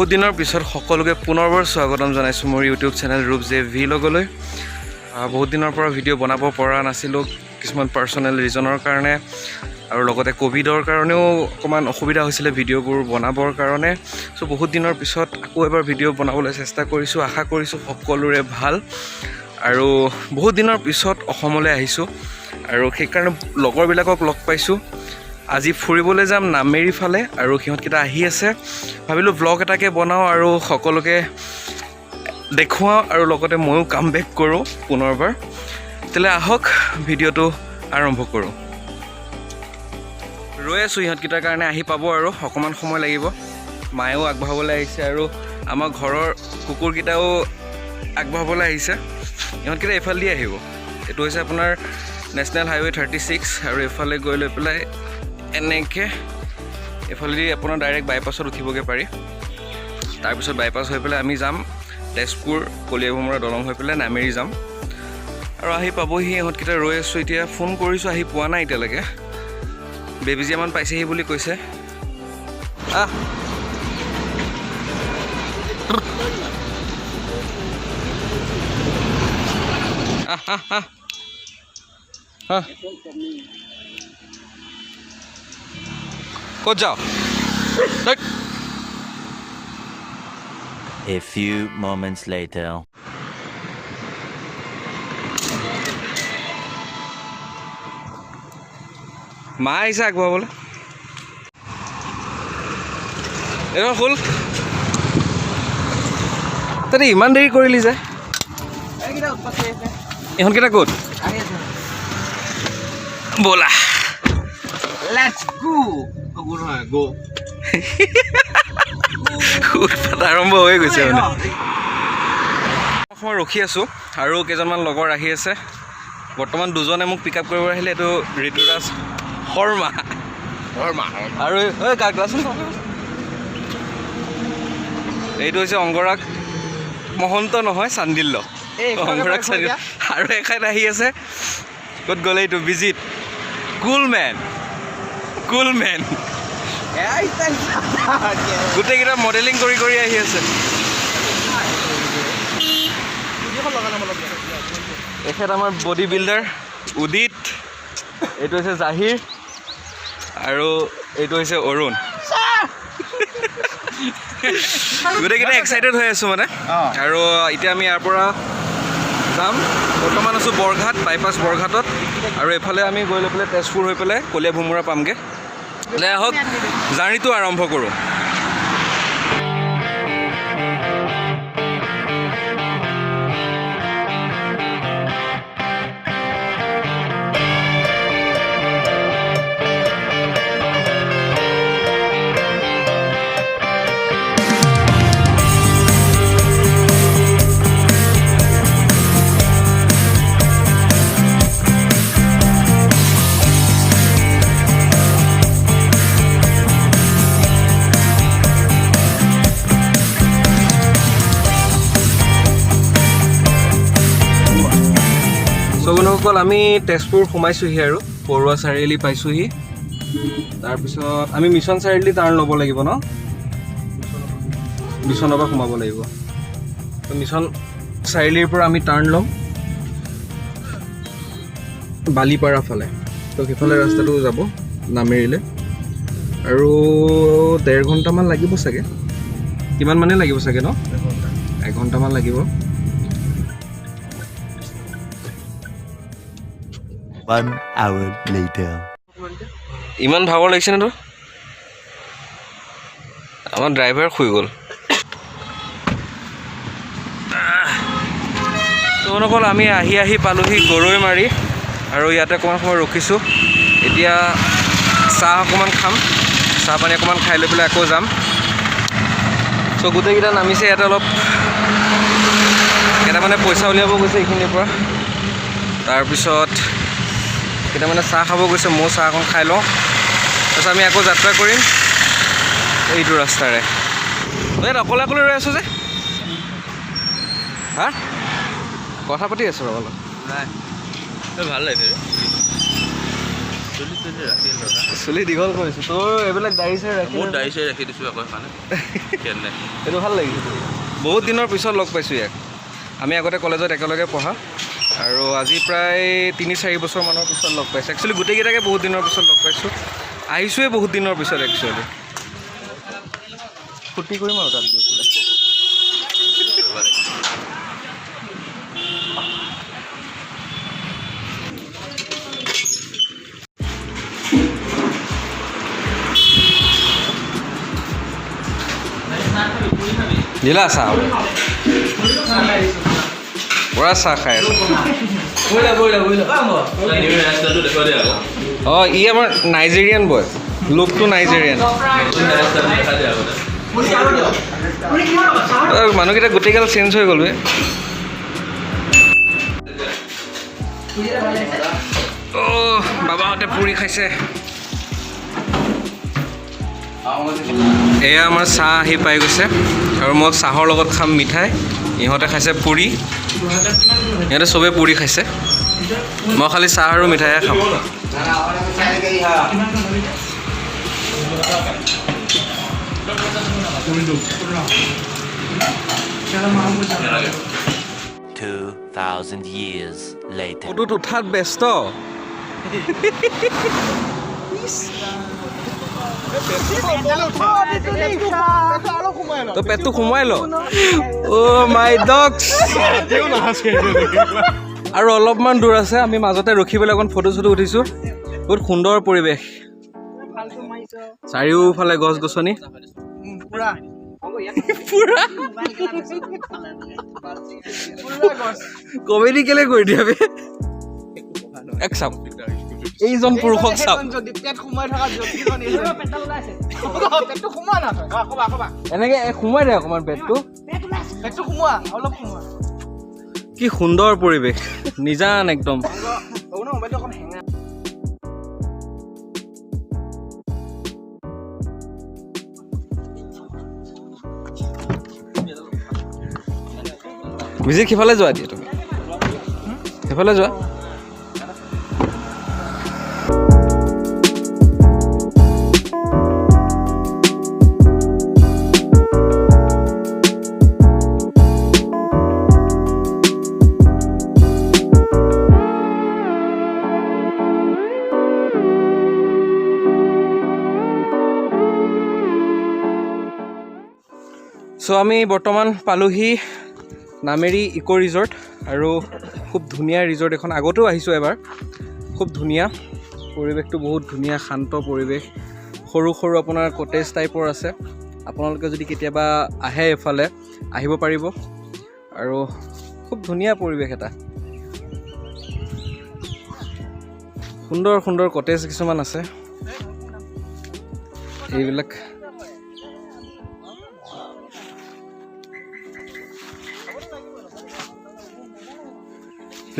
বহুত দিনৰ পিছত সকলোকে পুনৰবাৰ স্বাগতম জনাইছোঁ মোৰ ইউটিউব চেনেল ৰূপ জে ভ্লগলৈ। বহুত দিনৰ পৰা ভিডিঅ' বনাব পৰা নাছিলোঁ কিছুমান পাৰ্চনেল ৰিজনৰ কাৰণে, আৰু লগতে ক'ভিডৰ কাৰণেও অকণমান অসুবিধা হৈছিলে ভিডিঅ'বোৰ বনাবৰ কাৰণে। চ' বহুত দিনৰ পিছত আকৌ এবাৰ ভিডিঅ' বনাবলৈ চেষ্টা কৰিছোঁ। আশা কৰিছোঁ সকলোৰে ভাল। আৰু বহুত দিনৰ পিছত অসমলৈ আহিছোঁ আৰু সেইকাৰণে লগৰবিলাকক লগ পাইছোঁ। আজি ফুৰিবলৈ যাম নামেৰি ফালে, আৰু সিহঁতকেইটা আহি আছে। ভাবিলোঁ ব্লগ এটাকে বনাওঁ আৰু সকলোকে দেখুৱাওঁ, আৰু লগতে ময়ো কাম বেক কৰোঁ পুনৰবাৰ। তেতিয়াহ'লে আহক ভিডিঅ'টো আৰম্ভ কৰোঁ। ৰৈ আছোঁ ইহঁতকেইটাৰ কাৰণে, আহি পাব আৰু অকণমান সময় লাগিব। মায়েও আগবঢ়াবলৈ আহিছে আৰু আমাৰ ঘৰৰ কুকুৰকেইটাও আগবঢ়াবলৈ আহিছে। ইহঁতকেইটা এইফালেদি আহিব। এইটো হৈছে আপোনাৰ নেশ্যনেল হাইৱে 36, আৰু এইফালে গৈ লৈ পেলাই এনেকৈ এইফালেদি আপোনাৰ ডাইৰেক্ট বাইপাছত উঠিবগৈ পাৰি। তাৰপিছত বাইপাছ হৈ পেলাই আমি যাম তেজপুৰ কলিয়াভোমোৰা দলং হৈ পেলাই নামেৰি যাম, আৰু আহি পাবহি। ইহঁতকেইটা ৰৈ আছোঁ এতিয়া। ফোন কৰিছোঁ, আহি পোৱা নাই এতিয়ালৈকে। বেবেজীয়ামান পাইছেহি বুলি কৈছে। আহ ক'ত যাওঁ? A few moments later. মা আহিছে আগবঢ়াবলৈ। এইবাৰ হ'ল তাতে ইমান দেৰি কৰিলি যে? ইহঁতকেইটা ক'ত? ব'লা আৰম্ভ হৈ গৈছে মানে। মই ৰখি আছোঁ আৰু কেইজনমান লগৰ আহি আছে। বৰ্তমান দুজনে মোক পিক আপ কৰিব আহিলে। এইটো ঋতুৰাজ শৰ্মা আৰু এইটো হৈছে অংগৰাগ মহন্ত, নহয় চান্দিল্য, অংগৰাগ চান্দিল্য। আৰু এখাইত আহি আছে, ক'ত গ'লে এইটো বিজিত কুলমেন গোটেইকেইটা মডেলিং কৰি কৰি আহি আছে। এখেত আমাৰ বডি বিল্ডাৰ উদিত, এইটো হৈছে জাহিৰ, আৰু এইটো হৈছে অৰুণ। গোটেইকেইটা এক্সাইটেড হৈ আছোঁ মানে। আৰু এতিয়া আমি ইয়াৰ পৰা যাম। বৰ্তমান আছোঁ বৰঘাট, বাইপাছ বৰঘাটত, আৰু এইফালে আমি গৈ লৈ পেলাই তেজপুৰ হৈ পেলাই কলিয়াভোমোৰা পামগৈ। আহক জাৰ্ণিটো আৰম্ভ কৰোঁ। বন্ধুসকল, আমি তেজপুৰ সোমাইছোঁহি আৰু পৰুৱা চাৰিআলি পাইছোঁহি। তাৰপিছত আমি মিছন চাৰিআলি টাৰ্ণ ল'ব লাগিব ন? মিছনৰ পৰা সোমাব লাগিব। মিছন চাৰিআলিৰ পৰা আমি টাৰ্ণ ল'ম বালিপাৰা ফালে। তো সেইফালে ৰাস্তাটো যাব নামেৰিলে, আৰু 1.5 ঘণ্টামান লাগিব চাগে। কিমান মানে লাগিব চাগে ন? 1 ঘণ্টামান লাগিব। 1 hour later. ইমান ভাগৰ লাগিছে নে তোৰ? আমাৰ ড্ৰাইভাৰ শুই গ'ল। তোমালোকৰ আমি আহি পালোহি গৰৈমাৰী, আৰু ইয়াতে অকণমান সময় ৰখিছোঁ। এতিয়া চাহ অকণমান খাম, চাহ পানী অকণমান খাই লৈ পেলাই আকৌ যাম। চ' গোটেইকেইটা নামিছে ইয়াতে। অলপ কেইটামানে পইচা উলিয়াব গৈছে এইখিনিৰ পৰা, তাৰপিছত কেইটামানে চাহ খাব গৈছে। ময়ো চাহ অকণ খাই লওঁ, তাৰপিছত আমি আকৌ যাত্ৰা কৰিম এইটো ৰাস্তাৰে। ইয়াত অকলে অকলে ৰৈ আছোঁ যে? হা, কথা পাতি আছোঁ ৰ'ব অলপ। নাই ভাল লাগিছে। চুলি দীঘল কৰিছোঁ তোৰ এইবিলাক দাড়ি চাই ৰাখি ৰাখি দিছোঁ আকৌ সেইকাৰণে এইটো ভাল লাগিছে বহুত দিনৰ পিছত লগ পাইছোঁ ইয়াক আমি আগতে কলেজত একেলগে পঢ়া আৰু আজি প্ৰায় 3-4 বছৰমানৰ পিছত লগ পাইছোঁ একচুৱেলি গোটেইকেইটাকে বহুত দিনৰ পিছত লগ পাইছোঁ আহিছোঁৱে বহুত দিনৰ পিছত একচুৱেলি ফূৰ্তি কৰিম আৰু তাত গৈ পেলাই দিলা চাহ পুৰা চাহ খাই আছোঁ অঁ ই আমাৰ নাইজেৰিয়ান বয় লুকটো নাইজেৰিয়ান মানুহকেইটা গোটেইগাল চেঞ্জ হৈ গ'ল অঁ বাবাহঁতে পুৰি খাইছে এয়া আমাৰ চাহ আহি পাই গৈছে আৰু মই চাহৰ লগত খাম মিঠাই ইহঁতে খাইছে পুৰি ইহঁতে চবেই পুৰি খাইছে মই খালি চাহ আৰু মিঠাইহে খাম 2,000 years later. ফটোত উঠাত ব্যস্ত তো পেটটো সোমাই ল অ' মাই ডগছ আৰু অলপমান দূৰ আছে আমি মাজতে ৰখি পেলাই অকণ ফটো চটো উঠিছোঁ বহুত সুন্দৰ পৰিৱেশ চাৰিওফালে গছ গছনি কমেডি কেলে কৰি দিয়া বে এক চাম এইজন পুৰুষক চাম এনেকে সোমাই দে অকমান পেটটো কি সুন্দৰ পৰিৱেশ নিজান একদম বিজি সিফালে যোৱা দিয়ে তুমি সিফালে যোৱা চ' আমি বৰ্তমান পালোহি নামেৰি ইক' ৰিজৰ্ট আৰু খুব ধুনীয়া ৰিজৰ্ট এখন আগতেও আহিছোঁ এবাৰ খুব ধুনীয়া পৰিৱেশটো বহুত ধুনীয়া শান্ত পৰিৱেশ সৰু সৰু আপোনাৰ কটেজ টাইপৰ আছে আপোনালোকে যদি কেতিয়াবা আহে এফালে আহিব পাৰিব আৰু খুব ধুনীয়া পৰিৱেশ এটা সুন্দৰ সুন্দৰ কটেজ কিছুমান আছে এইবিলাক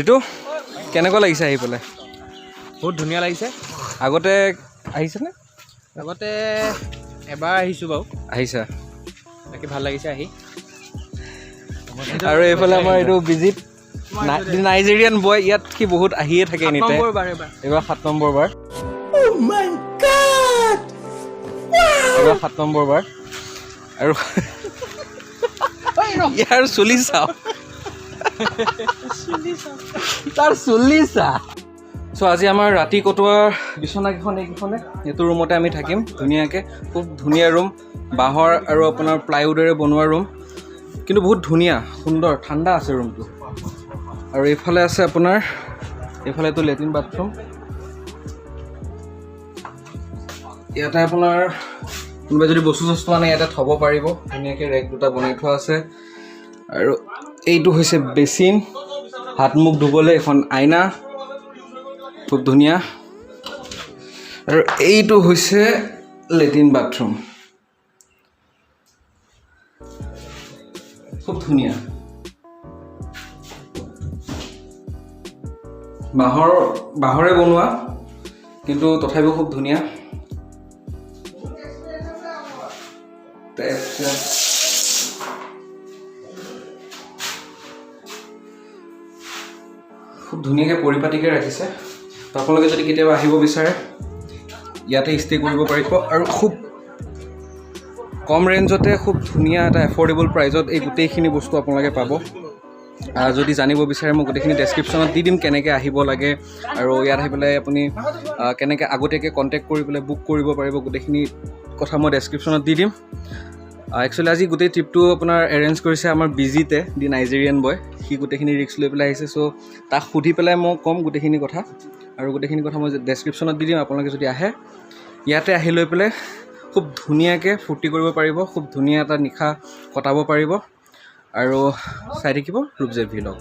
ঋতু কেনেকুৱা লাগিছে আহি পেলাই বহুত ধুনীয়া লাগিছে আগতে আহিছেনে আগতে এবাৰ আহিছোঁ বাৰু আহিছা বাকী ভাল লাগিছে আহি আৰু এইফালে আমাৰ এইটো বিজিত নাইজেৰিয়ান বয় ইয়াত সি বহুত আহিয়ে থাকে এনিটাইম এইবাৰ 7 নম্বৰ বাৰ এইবাৰ 7 নম্বৰ বাৰ আৰু ইয়াৰ চুলি চাওঁ তাৰ চুলি চা চ' আজি আমাৰ ৰাতি কটোৱাৰ বিচনাকেইখন এইকেইখনে এইটো ৰুমতে আমি থাকিম ধুনীয়াকৈ খুব ধুনীয়া ৰুম বাঁহৰ আৰু আপোনাৰ প্লাইউডেৰে বনোৱা ৰুম কিন্তু বহুত ধুনীয়া সুন্দৰ ঠাণ্ডা আছে ৰুমটো আৰু এইফালে আছে আপোনাৰ এইফালেতো লেট্ৰিন বাথৰুম ইয়াতে আপোনাৰ কোনোবাই যদি বস্তু চস্তু আনে ইয়াতে থ'ব পাৰিব ধুনীয়াকৈ ৰেক দুটা বনাই থোৱা আছে আৰু এইটো হৈছে বেচিন হাত মুখ ধুবলৈ এখন আইনা খুব ধুনীয়া আৰু এইটো হৈছে লেট্ৰিন বাথৰুম খুব ধুনীয়া বাঁহৰে বনোৱা কিন্তু তথাপিও খুব ধুনীয়া খুব ধুনীয়াকৈ পৰিপাটিকৈ ৰাখিছে তো আপোনালোকে যদি কেতিয়াবা আহিব বিচাৰে ইয়াতে ষ্টে কৰিব পাৰিব আৰু খুব কম ৰেঞ্জতে খুব ধুনীয়া এটা এফৰ্ডেবল প্ৰাইজত এই গোটেইখিনি বস্তু আপোনালোকে পাব যদি জানিব বিচাৰে মই গোটেইখিনি ডেছক্ৰিপশ্যনত দি দিম কেনেকৈ আহিব লাগে আৰু ইয়াত আহি পেলাই আপুনি কেনেকৈ আগতীয়াকৈ কণ্টেক্ট কৰি পেলাই বুক কৰিব পাৰিব গোটেইখিনি কথা মই ডেছক্ৰিপশ্যনত দি দিম একচুৱেলি আজি গোটেই ট্ৰিপটো আপোনাৰ এৰেঞ্জ কৰিছে আমাৰ বিজিতে দি নাইজেৰিয়ান বয় সি গোটেইখিনি ৰিস্ক লৈ পেলাই আহিছে চ' তাক সুধি পেলাই মই ক'ম গোটেইখিনি কথা আৰু গোটেইখিনি কথা মই ডেছক্ৰিপশ্যনত দি দিম আপোনালোকে যদি আহে ইয়াতে আহি লৈ পেলাই খুব ধুনীয়াকৈ ফূৰ্তি কৰিব পাৰিব খুব ধুনীয়া এটা নিশা কটাব পাৰিব আৰু চাই থাকিব ৰূপজে ভ্লগ